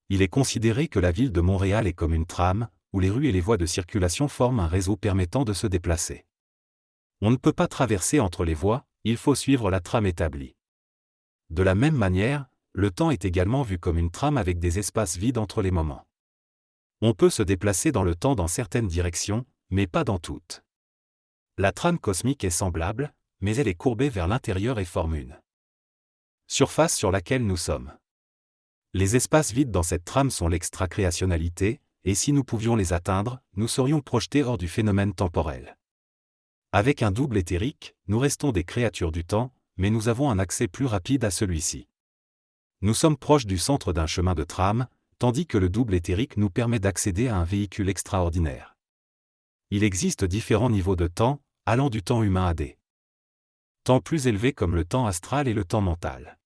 Il est considéré que la ville de Montréal est comme une trame, où les rues et les voies de circulation forment un réseau permettant de se déplacer. On ne peut pas traverser entre les voies, il faut suivre la trame établie. De la même manière, le temps est également vu comme une trame avec des espaces vides entre les moments. On peut se déplacer dans le temps dans certaines directions, mais pas dans toutes. La trame cosmique est semblable, mais elle est courbée vers l'intérieur et forme une surface sur laquelle nous sommes. Les espaces vides dans cette trame sont l'extra-créationnalité, et si nous pouvions les atteindre, nous serions projetés hors du phénomène temporel. Avec un double éthérique, nous restons des créatures du temps, mais nous avons un accès plus rapide à celui-ci. Nous sommes proches du centre d'un chemin de trame, tandis que le double éthérique nous permet d'accéder à un véhicule extraordinaire. Il existe différents niveaux de temps, allant du temps humain à des temps plus élevés comme le temps astral et le temps mental.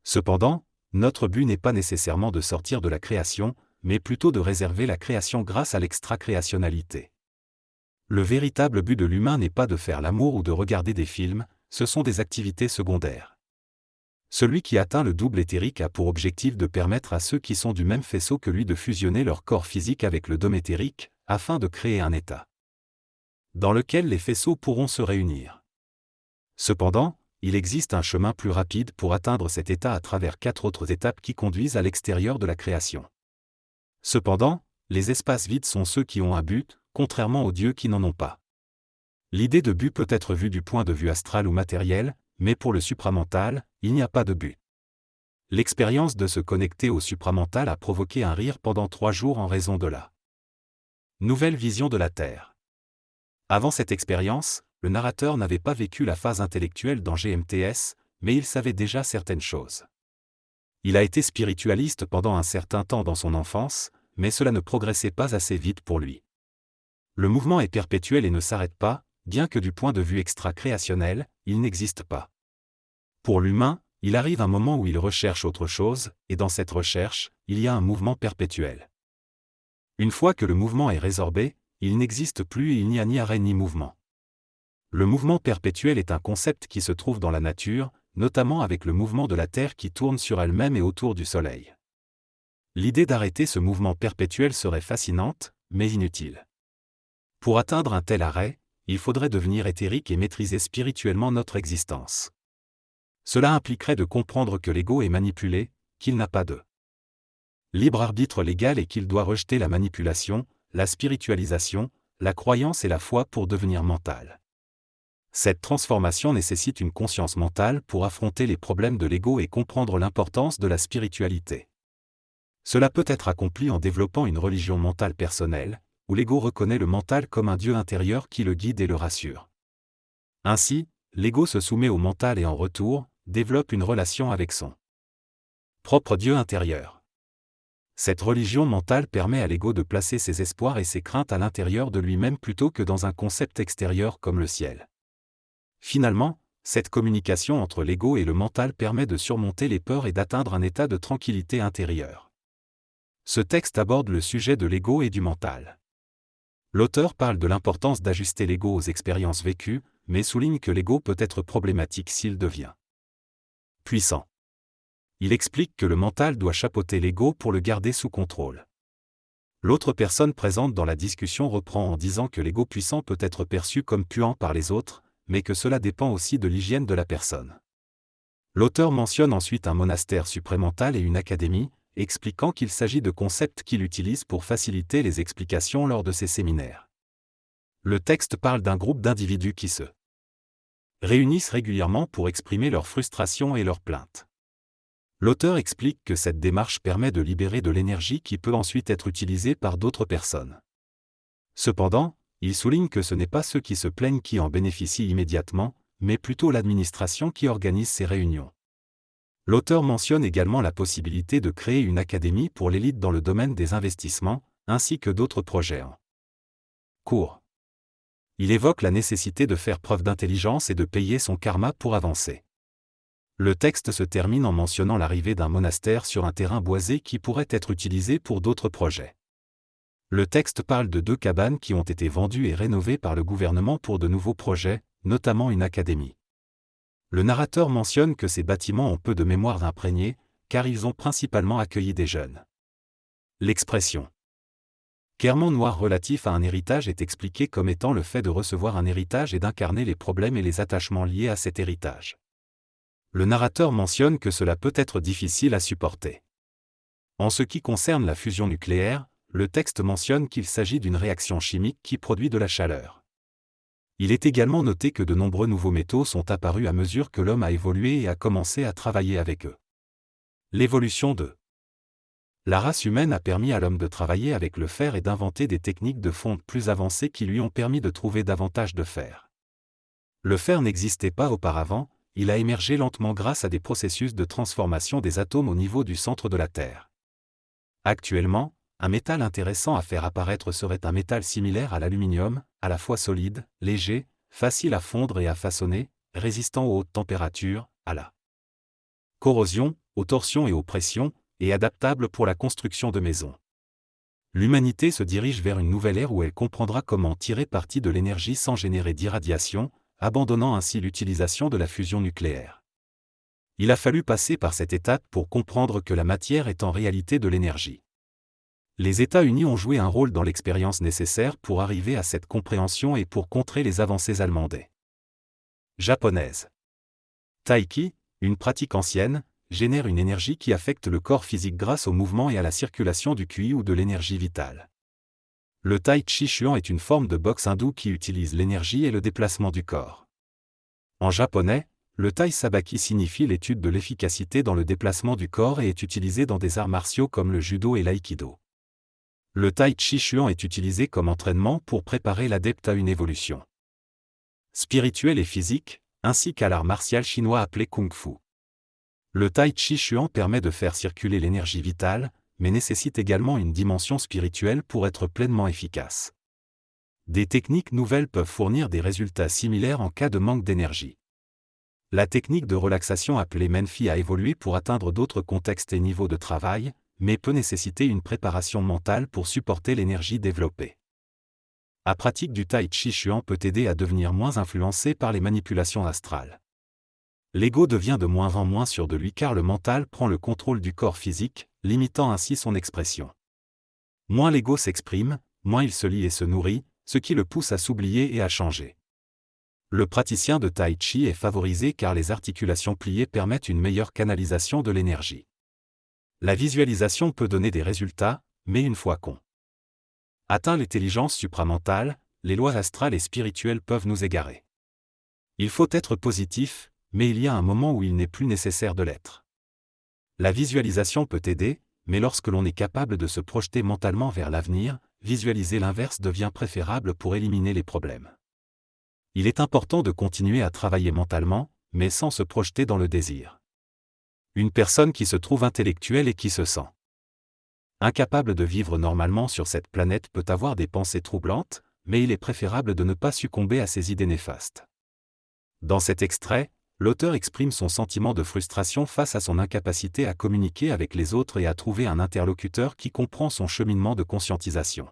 Cependant, notre but n'est pas nécessairement de sortir de la création, mais plutôt de réserver la création grâce à l'extra-créationnalité. Le véritable but de l'humain n'est pas de faire l'amour ou de regarder des films, ce sont des activités secondaires. Celui qui atteint le double éthérique a pour objectif de permettre à ceux qui sont du même faisceau que lui de fusionner leur corps physique avec le dôme éthérique, afin de créer un état dans lequel les faisceaux pourront se réunir. Cependant, il existe un chemin plus rapide pour atteindre cet état à travers 4 autres étapes qui conduisent à l'extérieur de la création. Cependant, les espaces vides sont ceux qui ont un but, contrairement aux dieux qui n'en ont pas. L'idée de but peut être vue du point de vue astral ou matériel, mais pour le supramental, il n'y a pas de but. L'expérience de se connecter au supramental a provoqué un rire pendant 3 jours en raison de la nouvelle vision de la Terre. Avant cette expérience, le narrateur n'avait pas vécu la phase intellectuelle dans GMTS, mais il savait déjà certaines choses. Il a été spiritualiste pendant un certain temps dans son enfance, mais cela ne progressait pas assez vite pour lui. Le mouvement est perpétuel et ne s'arrête pas, bien que du point de vue extra-créationnel, il n'existe pas. Pour l'humain, il arrive un moment où il recherche autre chose, et dans cette recherche, il y a un mouvement perpétuel. Une fois que le mouvement est résorbé, il n'existe plus et il n'y a ni arrêt ni mouvement. Le mouvement perpétuel est un concept qui se trouve dans la nature, notamment avec le mouvement de la Terre qui tourne sur elle-même et autour du Soleil. L'idée d'arrêter ce mouvement perpétuel serait fascinante, mais inutile. Pour atteindre un tel arrêt, il faudrait devenir éthérique et maîtriser spirituellement notre existence. Cela impliquerait de comprendre que l'ego est manipulé, qu'il n'a pas de libre arbitre légal et qu'il doit rejeter la manipulation, la spiritualisation, la croyance et la foi pour devenir mental. Cette transformation nécessite une conscience mentale pour affronter les problèmes de l'ego et comprendre l'importance de la spiritualité. Cela peut être accompli en développant une religion mentale personnelle, où l'ego reconnaît le mental comme un dieu intérieur qui le guide et le rassure. Ainsi, l'ego se soumet au mental et en retour, développe une relation avec son propre dieu intérieur. Cette religion mentale permet à l'ego de placer ses espoirs et ses craintes à l'intérieur de lui-même plutôt que dans un concept extérieur comme le ciel. Finalement, cette communication entre l'ego et le mental permet de surmonter les peurs et d'atteindre un état de tranquillité intérieure. Ce texte aborde le sujet de l'ego et du mental. L'auteur parle de l'importance d'ajuster l'ego aux expériences vécues, mais souligne que l'ego peut être problématique s'il devient puissant. Il explique que le mental doit chapeauter l'ego pour le garder sous contrôle. L'autre personne présente dans la discussion reprend en disant que l'ego puissant peut être perçu comme puant par les autres, mais que cela dépend aussi de l'hygiène de la personne. L'auteur mentionne ensuite un monastère supramental et une académie, expliquant qu'il s'agit de concepts qu'il utilise pour faciliter les explications lors de ses séminaires. Le texte parle d'un groupe d'individus qui se réunissent régulièrement pour exprimer leurs frustrations et leurs plaintes. L'auteur explique que cette démarche permet de libérer de l'énergie qui peut ensuite être utilisée par d'autres personnes. Cependant, il souligne que ce n'est pas ceux qui se plaignent qui en bénéficient immédiatement, mais plutôt l'administration qui organise ces réunions. L'auteur mentionne également la possibilité de créer une académie pour l'élite dans le domaine des investissements, ainsi que d'autres projets en cours. Il évoque la nécessité de faire preuve d'intelligence et de payer son karma pour avancer. Le texte se termine en mentionnant l'arrivée d'un monastère sur un terrain boisé qui pourrait être utilisé pour d'autres projets. Le texte parle de 2 cabanes qui ont été vendues et rénovées par le gouvernement pour de nouveaux projets, notamment une académie. Le narrateur mentionne que ces bâtiments ont peu de mémoire imprégnée, car ils ont principalement accueilli des jeunes L'expression clairement noir relatif à un héritage est expliqué comme étant le fait de recevoir un héritage et d'incarner les problèmes et les attachements liés à cet héritage. Le narrateur mentionne que cela peut être difficile à supporter. En ce qui concerne la fusion nucléaire, le texte mentionne qu'il s'agit d'une réaction chimique qui produit de la chaleur. Il est également noté que de nombreux nouveaux métaux sont apparus à mesure que l'homme a évolué et a commencé à travailler avec eux. L'évolution de la race humaine a permis à l'homme de travailler avec le fer et d'inventer des techniques de fonte plus avancées qui lui ont permis de trouver davantage de fer. Le fer n'existait pas auparavant, il a émergé lentement grâce à des processus de transformation des atomes au niveau du centre de la Terre. Actuellement, un métal intéressant à faire apparaître serait un métal similaire à l'aluminium, à la fois solide, léger, facile à fondre et à façonner, résistant aux hautes températures, à la corrosion, aux torsions et aux pressions, et adaptable pour la construction de maisons. L'humanité se dirige vers une nouvelle ère où elle comprendra comment tirer parti de l'énergie sans générer d'irradiation, abandonnant ainsi l'utilisation de la fusion nucléaire. Il a fallu passer par cette étape pour comprendre que la matière est en réalité de l'énergie. Les États-Unis ont joué un rôle dans l'expérience nécessaire pour arriver à cette compréhension et pour contrer les avancées allemandais. Japonaises. Taiki, une pratique ancienne, génère une énergie qui affecte le corps physique grâce au mouvement et à la circulation du qi ou de l'énergie vitale. Le tai chi chuan est une forme de boxe hindoue qui utilise l'énergie et le déplacement du corps. En japonais, le tai sabaki signifie l'étude de l'efficacité dans le déplacement du corps et est utilisé dans des arts martiaux comme le judo et l'aïkido. Le tai chi chuan est utilisé comme entraînement pour préparer l'adepte à une évolution spirituelle et physique, ainsi qu'à l'art martial chinois appelé kung-fu. Le tai chi chuan permet de faire circuler l'énergie vitale, mais nécessite également une dimension spirituelle pour être pleinement efficace. Des techniques nouvelles peuvent fournir des résultats similaires en cas de manque d'énergie. La technique de relaxation appelée Menfi a évolué pour atteindre d'autres contextes et niveaux de travail, mais peut nécessiter une préparation mentale pour supporter l'énergie développée. La pratique du tai chi chuan peut aider à devenir moins influencé par les manipulations astrales. L'ego devient de moins en moins sûr de lui car le mental prend le contrôle du corps physique, limitant ainsi son expression. Moins l'ego s'exprime, moins il se lie et se nourrit, ce qui le pousse à s'oublier et à changer. Le praticien de tai chi est favorisé car les articulations pliées permettent une meilleure canalisation de l'énergie. La visualisation peut donner des résultats, mais une fois qu'on atteint l'intelligence supramentale, les lois astrales et spirituelles peuvent nous égarer. Il faut être positif, mais il y a un moment où il n'est plus nécessaire de l'être. La visualisation peut aider, mais lorsque l'on est capable de se projeter mentalement vers l'avenir, visualiser l'inverse devient préférable pour éliminer les problèmes. Il est important de continuer à travailler mentalement, mais sans se projeter dans le désir. Une personne qui se trouve intellectuelle et qui se sent incapable de vivre normalement sur cette planète peut avoir des pensées troublantes, mais il est préférable de ne pas succomber à ces idées néfastes. Dans cet extrait, l'auteur exprime son sentiment de frustration face à son incapacité à communiquer avec les autres et à trouver un interlocuteur qui comprend son cheminement de conscientisation.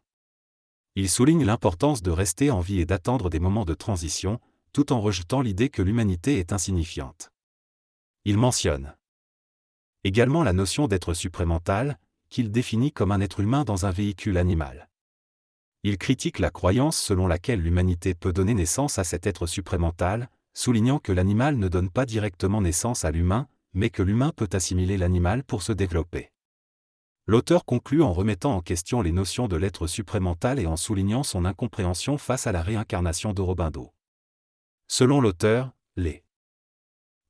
Il souligne l'importance de rester en vie et d'attendre des moments de transition, tout en rejetant l'idée que l'humanité est insignifiante. Il mentionne également la notion d'être supramental, qu'il définit comme un être humain dans un véhicule animal. Il critique la croyance selon laquelle l'humanité peut donner naissance à cet être supramental, soulignant que l'animal ne donne pas directement naissance à l'humain, mais que l'humain peut assimiler l'animal pour se développer. L'auteur conclut en remettant en question les notions de l'être supramental et en soulignant son incompréhension face à la réincarnation d'Aurobindo. Selon l'auteur, les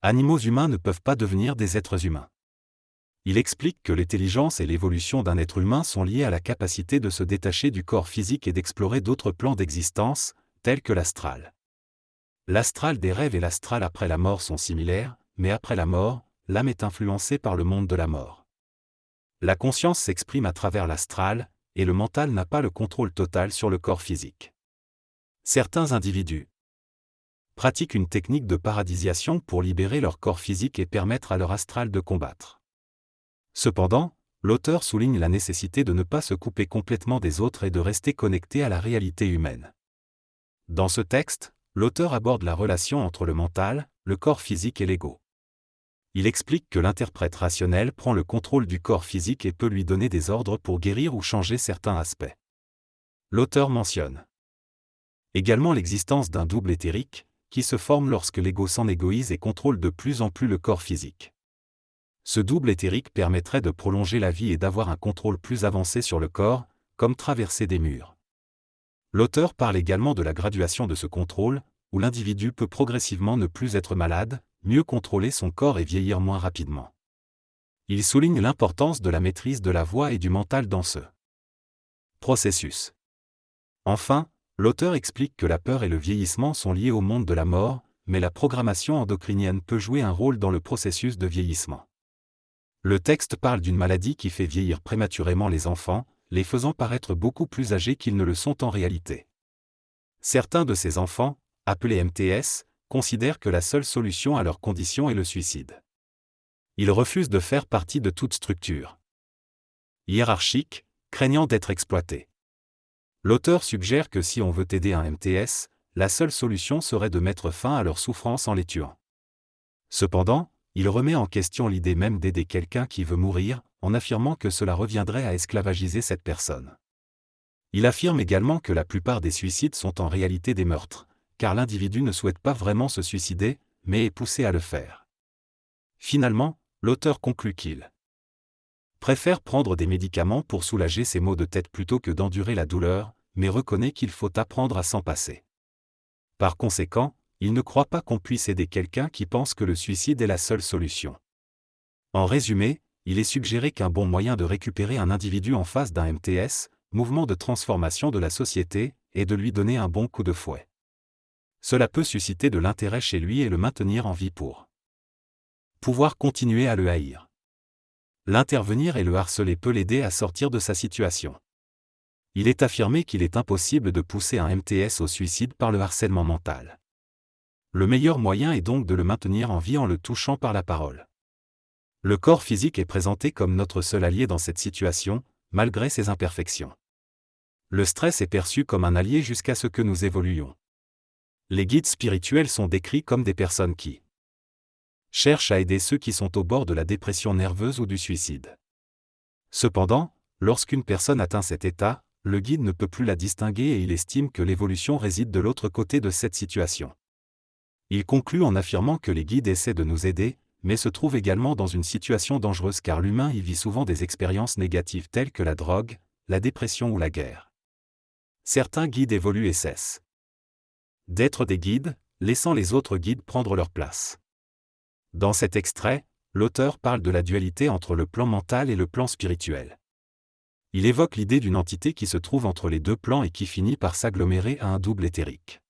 animaux humains ne peuvent pas devenir des êtres humains. Il explique que l'intelligence et l'évolution d'un être humain sont liées à la capacité de se détacher du corps physique et d'explorer d'autres plans d'existence, tels que l'astral. L'astral des rêves et l'astral après la mort sont similaires, mais après la mort, l'âme est influencée par le monde de la mort. La conscience s'exprime à travers l'astral, et le mental n'a pas le contrôle total sur le corps physique. Certains individus pratiquent une technique de paradisiation pour libérer leur corps physique et permettre à leur astral de combattre. Cependant, l'auteur souligne la nécessité de ne pas se couper complètement des autres et de rester connecté à la réalité humaine. Dans ce texte, l'auteur aborde la relation entre le mental, le corps physique et l'ego. Il explique que l'interprète rationnel prend le contrôle du corps physique et peut lui donner des ordres pour guérir ou changer certains aspects. L'auteur mentionne également l'existence d'un double éthérique, qui se forme lorsque l'ego s'en égoïse et contrôle de plus en plus le corps physique. Ce double éthérique permettrait de prolonger la vie et d'avoir un contrôle plus avancé sur le corps, comme traverser des murs. L'auteur parle également de la graduation de ce contrôle, où l'individu peut progressivement ne plus être malade, mieux contrôler son corps et vieillir moins rapidement. Il souligne l'importance de la maîtrise de la voix et du mental dans ce processus. Enfin, l'auteur explique que la peur et le vieillissement sont liés au monde de la mort, mais la programmation endocrinienne peut jouer un rôle dans le processus de vieillissement. Le texte parle d'une maladie qui fait vieillir prématurément les enfants, les faisant paraître beaucoup plus âgés qu'ils ne le sont en réalité. Certains de ces enfants, appelés MTS, considèrent que la seule solution à leurs conditions est le suicide. Ils refusent de faire partie de toute structure hiérarchique, craignant d'être exploités. L'auteur suggère que si on veut aider un MTS, la seule solution serait de mettre fin à leur souffrance en les tuant. Cependant, il remet en question l'idée même d'aider quelqu'un qui veut mourir, en affirmant que cela reviendrait à esclavagiser cette personne. Il affirme également que la plupart des suicides sont en réalité des meurtres, car l'individu ne souhaite pas vraiment se suicider, mais est poussé à le faire. Finalement, l'auteur conclut qu'il préfère prendre des médicaments pour soulager ses maux de tête plutôt que d'endurer la douleur, mais reconnaît qu'il faut apprendre à s'en passer. Par conséquent, il ne croit pas qu'on puisse aider quelqu'un qui pense que le suicide est la seule solution. En résumé, il est suggéré qu'un bon moyen de récupérer un individu en face d'un MTS, mouvement de transformation de la société, est de lui donner un bon coup de fouet. Cela peut susciter de l'intérêt chez lui et le maintenir en vie pour pouvoir continuer à le haïr. L'intervenir et le harceler peut l'aider à sortir de sa situation. Il est affirmé qu'il est impossible de pousser un MTS au suicide par le harcèlement mental. Le meilleur moyen est donc de le maintenir en vie en le touchant par la parole. Le corps physique est présenté comme notre seul allié dans cette situation, malgré ses imperfections. Le stress est perçu comme un allié jusqu'à ce que nous évoluions. Les guides spirituels sont décrits comme des personnes qui cherchent à aider ceux qui sont au bord de la dépression nerveuse ou du suicide. Cependant, lorsqu'une personne atteint cet état, le guide ne peut plus la distinguer et il estime que l'évolution réside de l'autre côté de cette situation. Il conclut en affirmant que les guides essaient de nous aider, mais se trouvent également dans une situation dangereuse car l'humain y vit souvent des expériences négatives telles que la drogue, la dépression ou la guerre. Certains guides évoluent et cessent d'être des guides, laissant les autres guides prendre leur place. Dans cet extrait, l'auteur parle de la dualité entre le plan mental et le plan spirituel. Il évoque l'idée d'une entité qui se trouve entre les deux plans et qui finit par s'agglomérer à un double éthérique.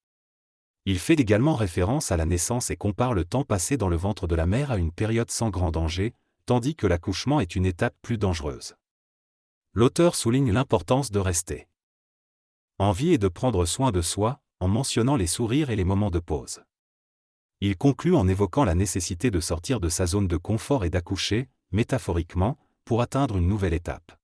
Il fait également référence à la naissance et compare le temps passé dans le ventre de la mère à une période sans grand danger, tandis que l'accouchement est une étape plus dangereuse. L'auteur souligne l'importance de rester en vie et de prendre soin de soi, en mentionnant les sourires et les moments de pause. Il conclut en évoquant la nécessité de sortir de sa zone de confort et d'accoucher, métaphoriquement, pour atteindre une nouvelle étape.